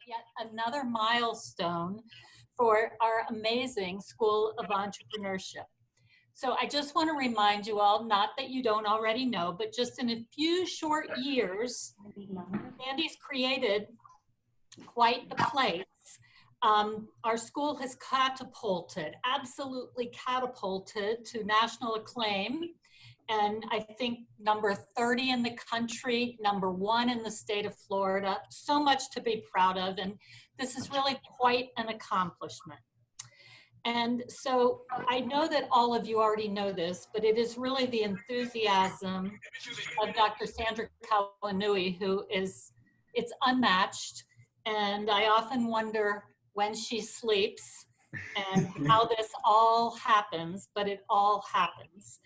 yet another milestone for our amazing School of Entrepreneurship. So I just want to remind you all, not that you don't already know, but just in a few short years, Sandy's created quite the place. Our school has catapulted, absolutely catapulted to national acclaim. And I think number 30 in the country, number 1 in the state of Florida, so much to be proud of. And this is really quite an accomplishment. And so I know that all of you already know this, but it is really the enthusiasm of Dr. Sandra Kawanui who is, it's unmatched. And I often wonder when she sleeps and how this all happens, but it all happens.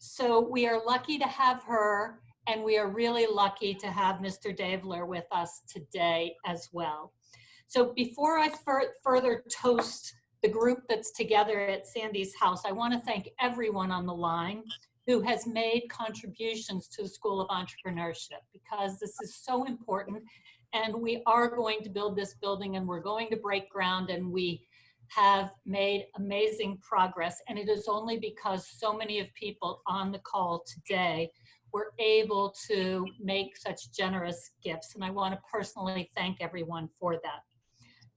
So we are lucky to have her, and we are really lucky to have Mr. Davler with us today as well. So before I further toast the group that's together at Sandy's house, I want to thank everyone on the line who has made contributions to the School of Entrepreneurship, because this is so important. And we are going to build this building, and we're going to break ground, and we have made amazing progress. And it is only because so many of people on the call today were able to make such generous gifts. And I want to personally thank everyone for that.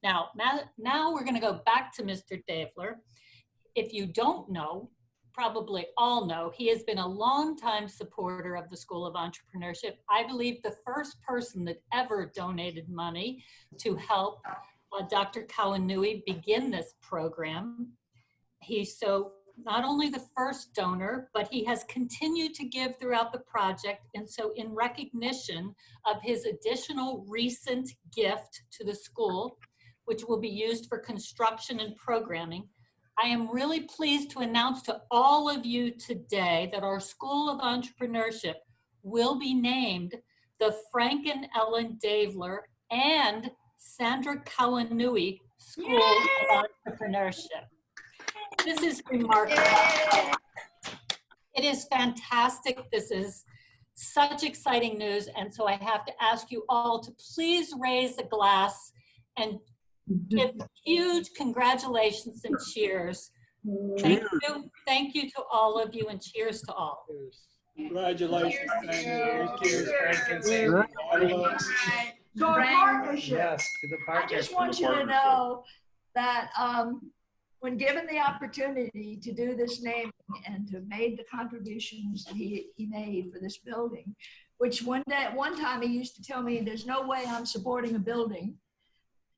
Now we're going to go back to Mr. Davler. If you don't know, probably all know, he has been a longtime supporter of the School of Entrepreneurship. I believe the first person that ever donated money to help Dr. Kawanui begin this program. He's so not only the first donor, but he has continued to give throughout the project. And so in recognition of his additional recent gift to the school, which will be used for construction and programming, I am really pleased to announce to all of you today that our School of Entrepreneurship will be named the Frank and Ellen Davler and Sandra Kawanui School of Entrepreneurship. This is remarkable. It is fantastic. This is such exciting news. And so I have to ask you all to please raise a glass and give huge congratulations and cheers. Thank you to all of you, and cheers to all. Congratulations. Cheers. So our partnership. Yes, to the partnership. I just want you to know that when given the opportunity to do this naming and to made the contributions that he made for this building, which one time he used to tell me, there's no way I'm supporting a building.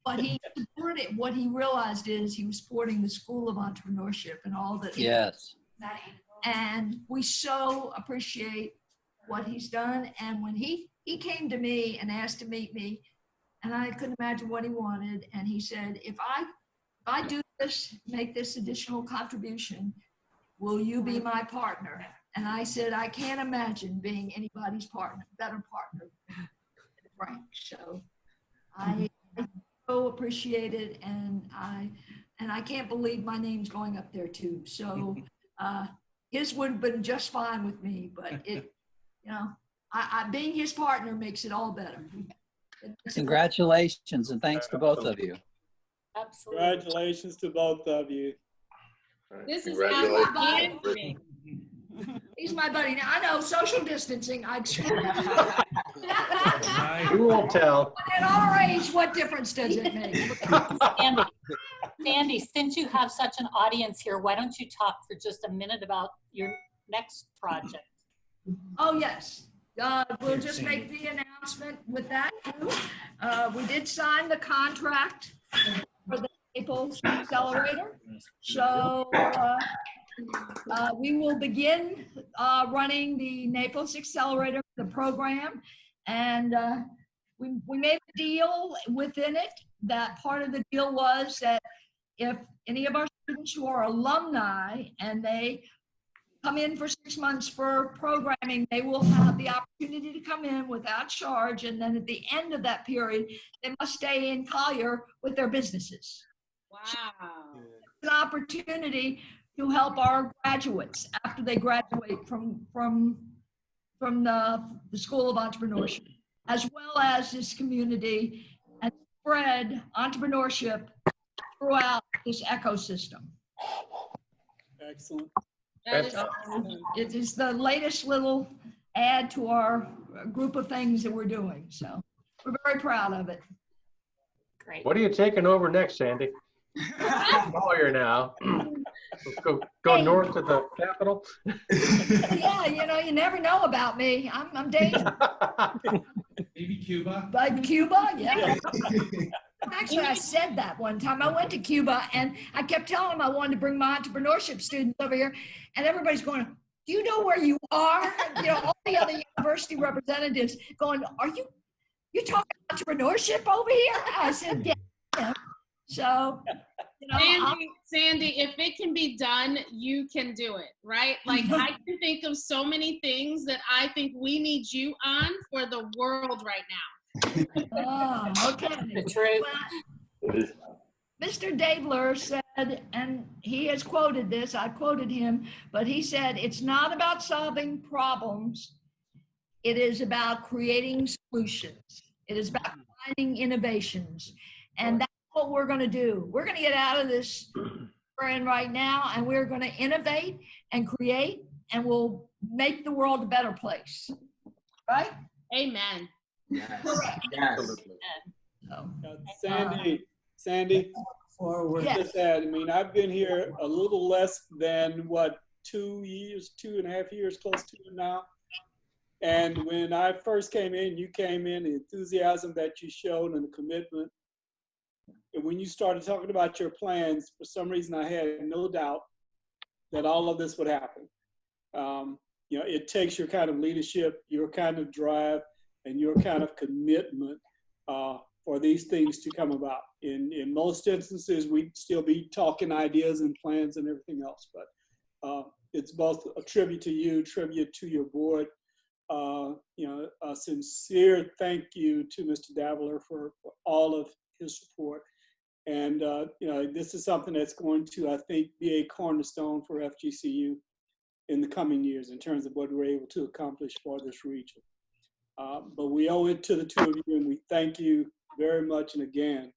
But he supported, what he realized is he was supporting the School of Entrepreneurship and all that. Yes. And we so appreciate what he's done. And when he came to me and asked to meet me, and I couldn't imagine what he wanted. And he said, if I do this, make this additional contribution, will you be my partner? And I said, I can't imagine being anybody's partner, better partner than Frank. So I so appreciate it, and I can't believe my name's going up there too. So his would have been just fine with me, but it, you know, I being his partner makes it all better. Congratulations, and thanks to both of you. Absolutely. Congratulations to both of you. This is Congratulations. He's my buddy. Now I know social distancing. You won't tell. At our age, what difference does it make? Sandy, since you have such an audience here, why don't you talk for just a minute about your next project? Oh yes, we'll just make the announcement with that too. We did sign the contract for the Naples Accelerator, so we will begin running the Naples Accelerator, the program, and we made a deal within it. That part of the deal was that if any of our students who are alumni and they come in for 6 months for programming, they will have the opportunity to come in without charge, and then at the end of that period, they must stay in Collier with their businesses. Wow. So it's an opportunity to help our graduates after they graduate from the School of Entrepreneurship, as well as this community spread entrepreneurship throughout this ecosystem. Excellent. That is So it is the latest little add to our group of things that we're doing. So we're very proud of it. Great. What are you taking over next, Sandy? Lawyer now. Let's go Hey. north to the capital. Yeah, you never know about me. I'm dangerous. Maybe Cuba. But Cuba, yeah. Actually, I said that one time. I went to Cuba and I kept telling them I wanted to bring my entrepreneurship students over here, and everybody's going, "Do you know where you are?" All the other university representatives going, "You're talking entrepreneurship over here?" I said, "Yeah." So, Sandy, if it can be done, you can do it, right? Like I can think of so many things that I think we need you on for the world right now. oh, okay. The truth. Well, Mr. Davler said, and he has quoted this, I quoted him, but he said, "It's not about solving problems. It is about creating solutions. It is about finding innovations." And that's what we're going to do. We're going to get out of this we're in right now, and we're going to innovate and create, and we'll make the world a better place. Right? Amen. Yes. Absolutely. So, Sandy, forward. just add, I've been here a little less than 2.5 years, close to it now. And when I first came in, you came in, the enthusiasm that you showed and the commitment. And when you started talking about your plans, for some reason I had no doubt that all of this would happen. It takes your kind of leadership, your kind of drive, and your kind of commitment for these things to come about. In most instances, we'd still be talking ideas and plans and everything else, but it's both a tribute to you, tribute to your board. A sincere thank you to Mr. Davler for all of his support. And, this is something that's going to, I think, be a cornerstone for FGCU in the coming years in terms of what we're able to accomplish for this region. But we owe it to the two of you, and we thank you very much. And again,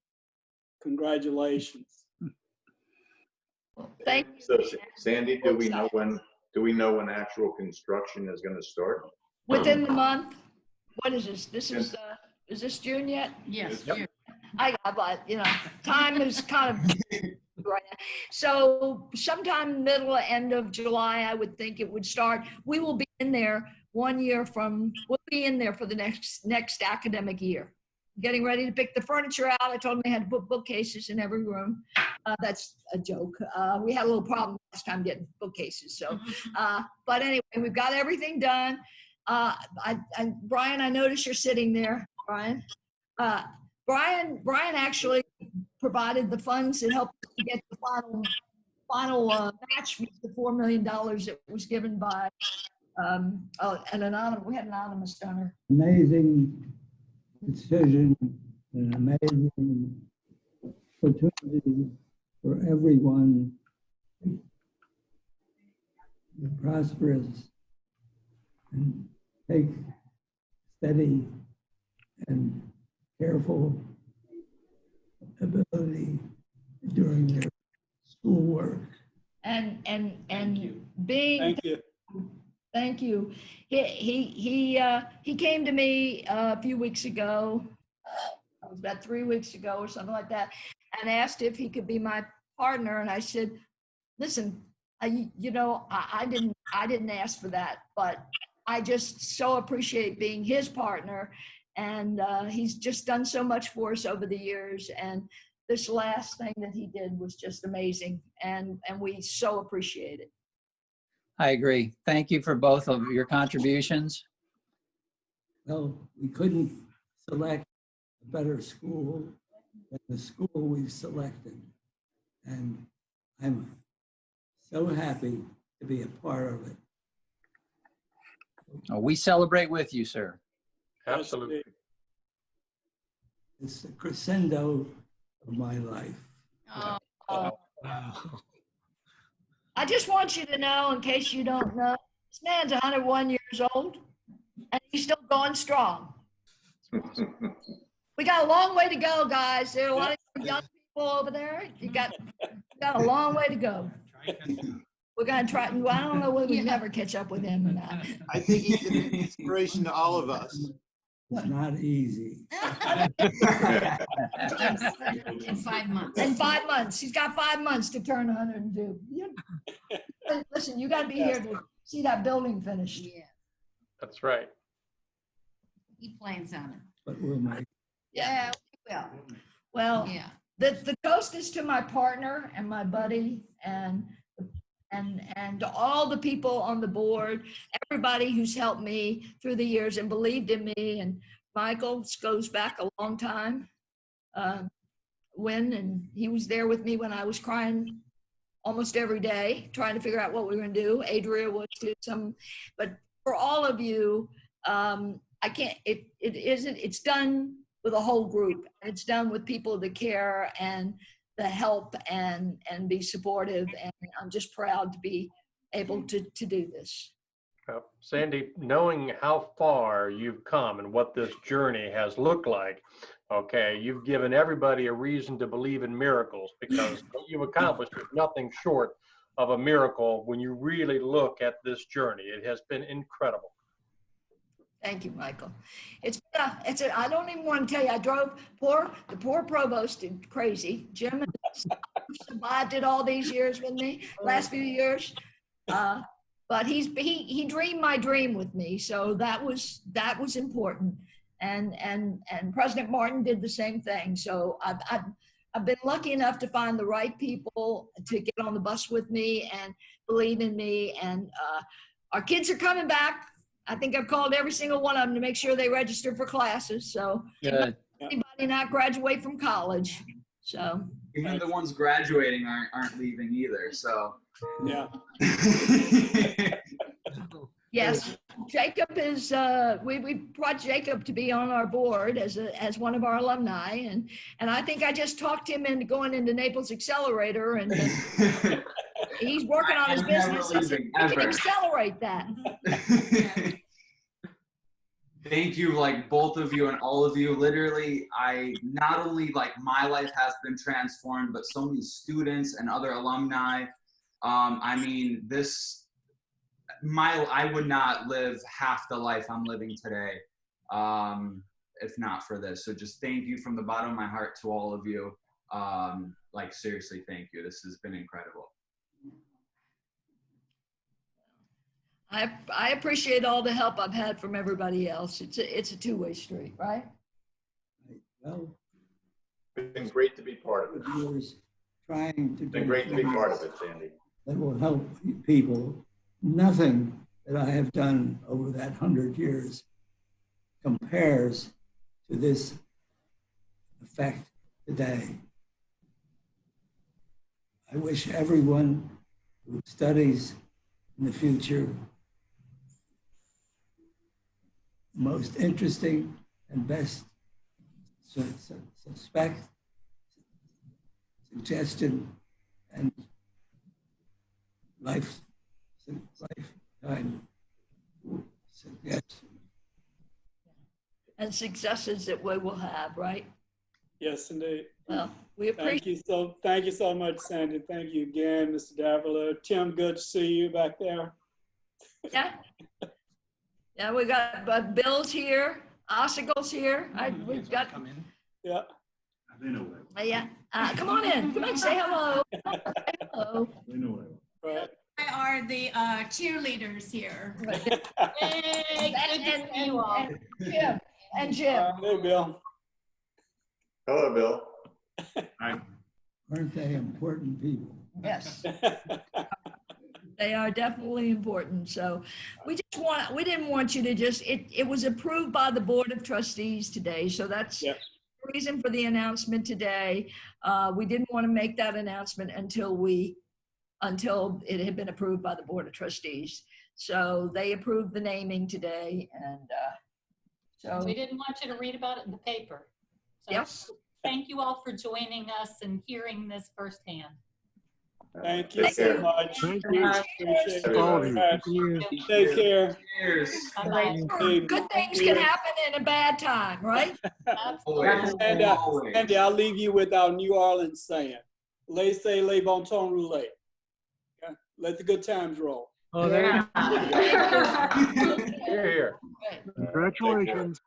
congratulations. Thank you. So Sandy, do we know when actual construction is going to start? Within the month. What is this? This is this June yet? Yes. Yep. But time is kind of right now. So sometime middle or end of July, I would think it would start. We will be in there we'll be in there for the next academic year. Getting ready to pick the furniture out. I told them they had to put bookcases in every room. That's a joke. We had a little problem last time getting bookcases. So, but anyway, we've got everything done. Brian, I notice you're sitting there, Brian. Brian actually provided the funds that helped to get the final match, the $4 million that was given by an anonymous donor. Amazing decision, an amazing opportunity for everyone. The prosperous and take steady and careful ability during their schoolwork. And being Thank you. Thank you. He came to me a few weeks ago. It was about 3 weeks ago or something like that, and asked if he could be my partner. And I said, "Listen, I didn't ask for that, but I just so appreciate being his partner, and he's just done so much for us over the years. And this last thing that he did was just amazing, and we so appreciate it." I agree. Thank you for both of your contributions. Well, we couldn't select a better school than the school we've selected. And I'm so happy to be a part of it. We celebrate with you, sir. Absolutely. It's the crescendo of my life. Oh. I just want you to know, in case you don't know, this man's 101 years old, and he's still going strong. We got a long way to go, guys. There are a lot of young people over there. You got a long way to go. We're gonna try. Well, I don't know whether we never catch up with him or not. I think he's an inspiration to all of us. It's not easy. In 5 months. In 5 months, he's got 5 months to turn 102. Listen, you got to be here to see that building finished. Yeah, That's right. he plans on it. But we'll make. Yeah, we will. Well, Yeah. the toast is to my partner and my buddy and all the people on the board, everybody who's helped me through the years and believed in me. And Michael goes back a long time. And he was there with me when I was crying almost every day, trying to figure out what we were going to do. Adria was too. But for all of you, I can't. It's done with a whole group. It's done with people that care and the help and be supportive. And I'm just proud to be able to do this. Sandy, knowing how far you've come and what this journey has looked like, okay, you've given everybody a reason to believe in miracles, because what you've accomplished is nothing short of a miracle when you really look at this journey. It has been incredible. Thank you, Michael. I don't even want to tell you, the poor provost did crazy. Jim survived it all these years with me, last few years. But he dreamed my dream with me. So that was important. And President Martin did the same thing. So I've been lucky enough to find the right people to get on the bus with me and believe in me. And our kids are coming back. I think I've called every single one of them to make sure they register for classes. So anybody not graduate from college. So even the ones graduating aren't leaving either. So yeah. Yes, Jacob is. We brought Jacob to be on our board as one of our alumni, and I think I just talked him into going into Naples Accelerator, and he's working on his business. He can accelerate that. Thank you, like both of you and all of you. Literally, I not only like my life has been transformed, but so many students and other alumni. I mean, I would not live half the life I'm living today if not for this. So just thank you from the bottom of my heart to all of you. Like seriously, thank you. This has been incredible. I appreciate all the help I've had from everybody else. It's a two-way street, right? Well, It's been great to be part of it. years trying to It's been do great to be things part of it, Sandy. that will help people. Nothing that I have done over that 100 years compares to this effect today. I wish everyone who studies in the future most interesting and best suggestion and lifetime suggestion. And successes that we will have, right? Yes, indeed. Well, we appreciate. Thank you so much, Sandy. Thank you again, Mr. Davila. Tim, good to see you back there. Yeah. Yeah, we got Bill's here, Ossicle's here. We've got. Yeah. Yeah. Come on in. Come in. Say hello. Hello. Right. Are the cheerleaders here. Hey, good to see you all. Jim. And Jim. Hey, Bill. Hello, Bill. Aren't they important people? Yes. They are definitely important. So we didn't want you to just, it was approved by the Board of Trustees today. So that's the reason for the announcement today. We didn't want to make that announcement until it had been approved by the Board of Trustees. So they approved the naming today. And so we didn't want you to read about it in the paper. So yes. Thank you all for joining us and hearing this firsthand. Thank you Take so care. much. Thank you. Appreciate it All of very you. much. Thank you. Take care. Cheers. Good things can happen in a bad time, right? Always. And Always. Andy, I'll leave you with our New Orleans saying, "Laissez les bon temps rouler." Okay? Let the good times roll. Oh, there you go. Here, here. Congratulations.